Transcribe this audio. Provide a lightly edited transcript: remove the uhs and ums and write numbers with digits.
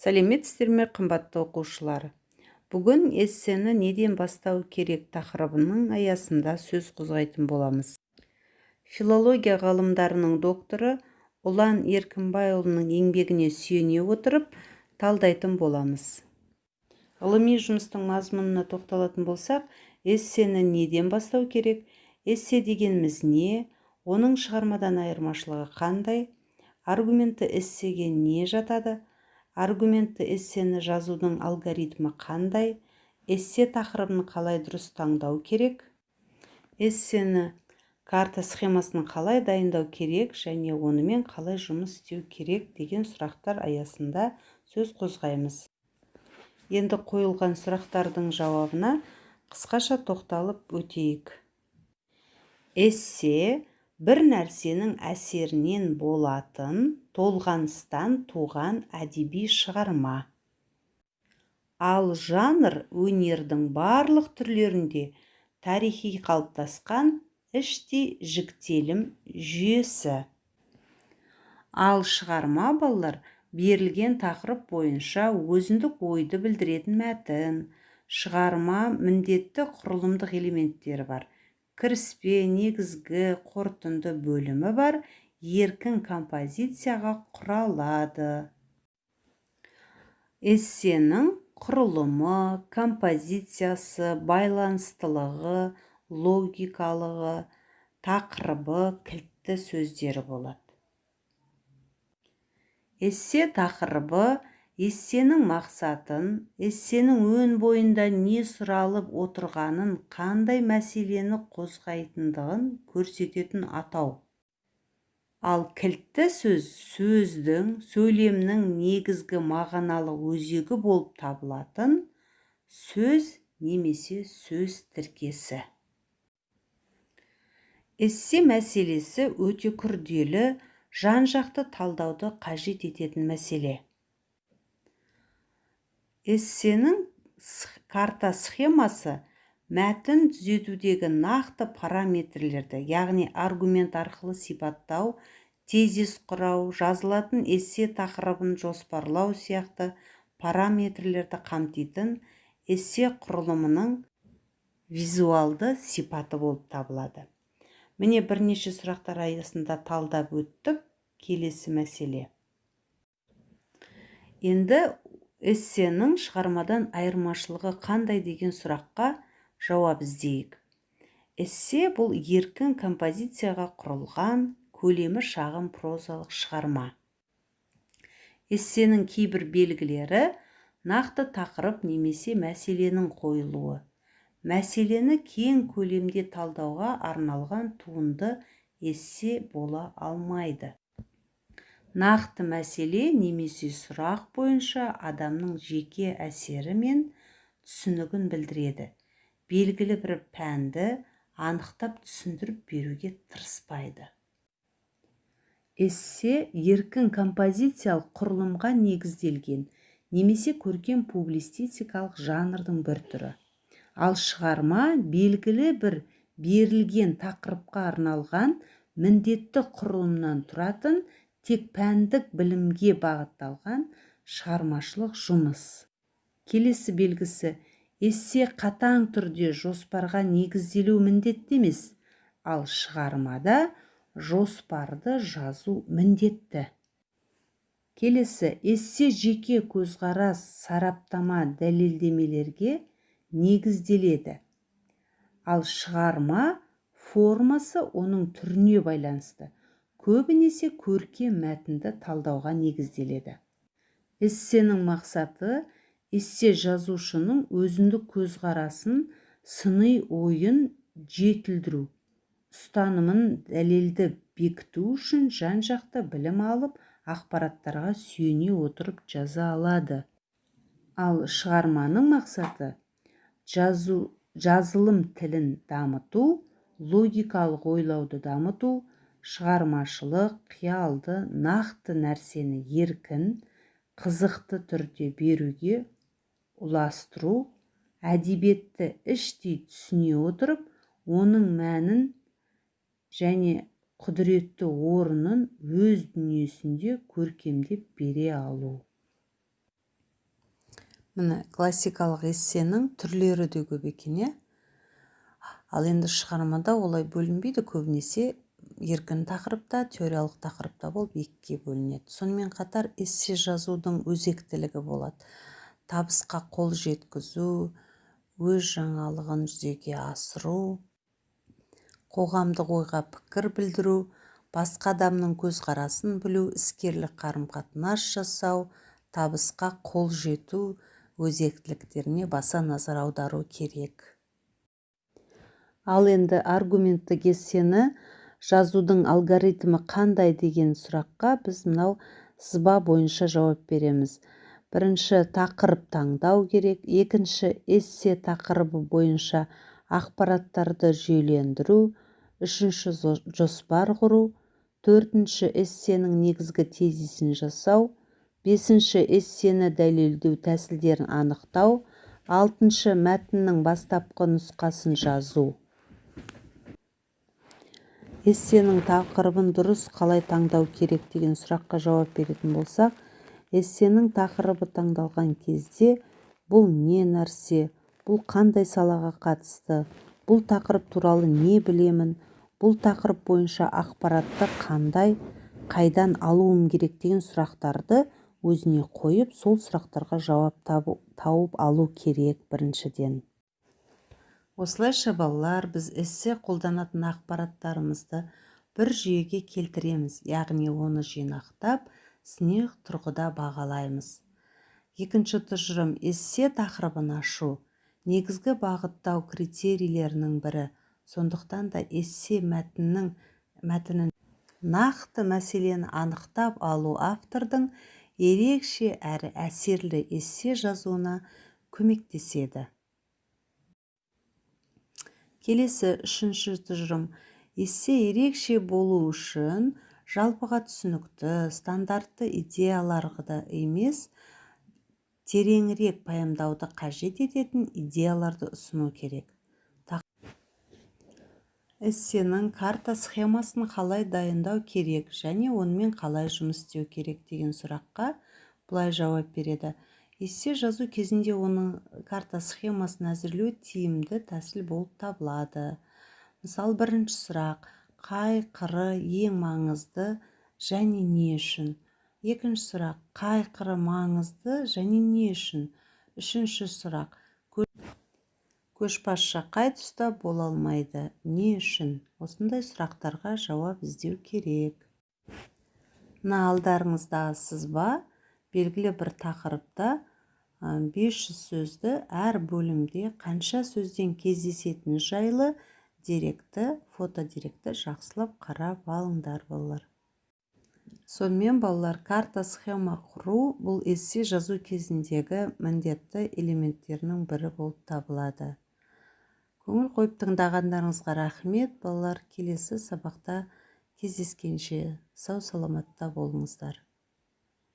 Сәлеметсіздер ме, қымбатты оқушылар? Бүгін эссені неден бастау керек тақырыбының аясында сөз қозғайтын боламыз. Филология ғалымдарының докторы Ұлан Еркінбайұлының еңбегіне сүйене отырып талдайтын боламыз. Ғылыми жұмыстың мазмұнына тоқталатын болсақ, эссені неден бастау керек? Эссе дегеніміз не? Оның шығармадан айырмашылығы қандай? Аргументті эссеге не жатады? Аргументті эссені жазудың алгоритмі қандай? Эссе тақырыбын қалай дұрыс таңдау керек? Эссені карта схемасын қалай дайындау керек және онымен қалай жұмыс істеу керек деген сұрақтар аясында сөз қозғаймыз. Енді қойылған сұрақтардың жауабына қысқаша тоқталып өтейік. Эссе бір нәрсенің әсерінен болатын толғаныстан туған әдеби шығарма. Ал жанр өнердің барлық түрлерінде тарихи қалыптасқан іштей жіктелім жүйесі. Ал шығарма балалар берілген тақырып бойынша өзіндік ойды білдіретін мәтін. Шығарма міндетті құрылымдық элементтері бар. Кіріспе, негізгі, қорытынды бөлімі бар, еркін композицияға құралады. Эссенің құрылымы, композициясы, байланыстылығы, логикалығы, тақырыбы, кілтті сөздері болады. Эссе тақырыбы эссенің мақсатын, эссенің өн бойында не сұралып отырғанын, қандай мәселені қозғайтындығын көрсететін атау. Ал кілтті сөз сөздің, сөйлемнің негізгі мағыналы өзегі болып табылатын сөз немесе сөз тіркесі. Эссе мәселесі өте күрделі, жан-жақты талдауды қажет ететін мәселе. Эссенің карта схемасы мәтін түзетудегі нақты параметрлерді, яғни аргумент арқылы сипаттау, тезис құрау, жазылатын эссе тақырыбын жоспарлау сияқты параметрлерді қамтитын эссе құрылымының визуалды сипаты болып табылады. Міне бірнеше сұрақтар аясында талдап өттік. Келесі мәселе. Енді эссенің шығармадан айырмашылығы қандай деген сұраққа жауап іздейік. Эссе бұл еркін композицияға құрылған, көлемі шағын прозалық шығарма. Эссенің кейбір белгілері нақты тақырып немесе мәселенің қойылуы. Мәселені кең көлемде талдауға арналған туынды эссе бола алмайды. Нақты мәселе немесе сұрақ бойынша адамның жеке әсері мен түсінігін білдіреді. Белгілі бір пәнді анықтап түсіндіріп беруге тырыспайды. Эссе еркін композициялық құрылымға негізделген немесе көркем публицистикалық жанрдың бір түрі. Ал шығарма белгілі бір берілген тақырыпқа арналған міндетті құрылымнан тұратын тек пәндік білімге бағытталған шығармашылық жұмыс. Келесі белгісі, эссе қатаң түрде жоспарға негізделу міндетті емес, ал шығармада жоспарды жазу міндетті. Келесі, эссе жеке көзқарас, сараптама, дәлелдемелерге негізделеді. Ал шығарма формасы оның түріне байланысты. Көбінесе көркем мәтінді талдауға негізделеді. Эссенің мақсаты эссе жазушының өзіндік көзқарасын, сыни ойын жетілдіру, ұстанымын дәлелді бекіту үшін жан-жақты білім алып, ақпараттарға сүйене отырып жаза алады. Ал шығарманың мақсаты жазылым тілін дамыту, логикалық ойлауды дамыту, шығармашылық, қиялды, нақты нәрсені еркін, қызықты түрде беруге ұластыру, әдебиетті іштей түсіне отырып, оның мәнін және құдіретті орнын өз дүниесінде көркемдеп бере алу. Міне классикалық эссенің түрлері де көп екен. Ал енді шығармада олай бөлінбейді, көбінесе еркін тақырыпта, теориялық тақырыпта болып екіге бөлінеді. Сонымен қатар эссе жазудың өзектілігі болады. Табысқа қол жеткізу, өз жаңалығын жүзеге асыру, қоғамдық ойға пікір білдіру, басқа адамның көзқарасын білу, іскерлік қарым-қатынас жасау, табысқа қол жету өзектіліктеріне баса назар аудару керек. Ал енді аргументтік эссені жазудың алгоритмі қандай деген сұраққа біз мынау сызба бойынша жауап береміз. Бірінші, тақырып таңдау керек. Екінші, эссе тақырыбы бойынша ақпараттарды жүйелендіру. Үшінші, жоспар құру. Төртінші, эссенің негізгі тезисін жасау. Бесінші, эссені дәлелдеу тәсілдерін анықтау. Алтыншы, мәтіннің бастапқы нұсқасын жазу. Эссенің тақырыбын дұрыс қалай таңдау керек деген сұраққа жауап беретін болсақ, эссенің тақырыбы таңдалған кезде бұл не нәрсе, бұл қандай салаға қатысты, бұл тақырып туралы не білемін, бұл тақырып бойынша ақпаратты қайдан алуым керек деген сұрақтарды өзіне қойып, сол сұрақтарға жауап тауып алу керек біріншіден. Осылайша балалар, біз эссе қолданатын ақпараттарымызды бір жүйеге келтіреміз, яғни оны жинақтап, сыни тұрғыда бағалаймыз. Екінші тұжырым, эссе тақырыбын ашу негізгі бағыттау критерийлерінің бірі. Сондықтан да эссе мәтінін нақты мәселені анықтап алу автордың ерекше әрі әсерлі эссе жазуына көмектеседі. Келесі үшінші тұжырым, эссе ерекше болу үшін жалпыға түсінікті, стандартты идеяларға емес, тереңірек пайымдауды қажет ететін идеяларды ұсыну керек. Эссенің карта схемасын қалай дайындау керек және онымен қалай жұмыс істеу керек деген сұраққа бұлай жауап береді. Эссе жазу кезінде оның карта схемасын әзірлеу тиімді тәсіл болып табылады. Мысал, бірінші сұрақ, қай қыры ең маңызды және не үшін? Екінші сұрақ, қай қыры маңызды және не үшін? Үшінші сұрақ, көшбасшы қай тұста бола алмайды, не үшін? Осындай сұрақтарға жауап іздеу керек. Мына алдарыңыздағы сызба белгілі бір тақырыпта 500 сөзді әр бөлімде қанша сөзден кездесетіні жайлы фотодеректі жақсылап қарап алыңдар балалар. Сонымен балалар, карта схема құру бұл эссе жазу кезіндегі міндетті элементтерінің бірі болып табылады. Көңіл қойып тыңдағандарыңызға рахмет. Балалар, келесі сабақта кездескенше сау саламатта болыңыздар.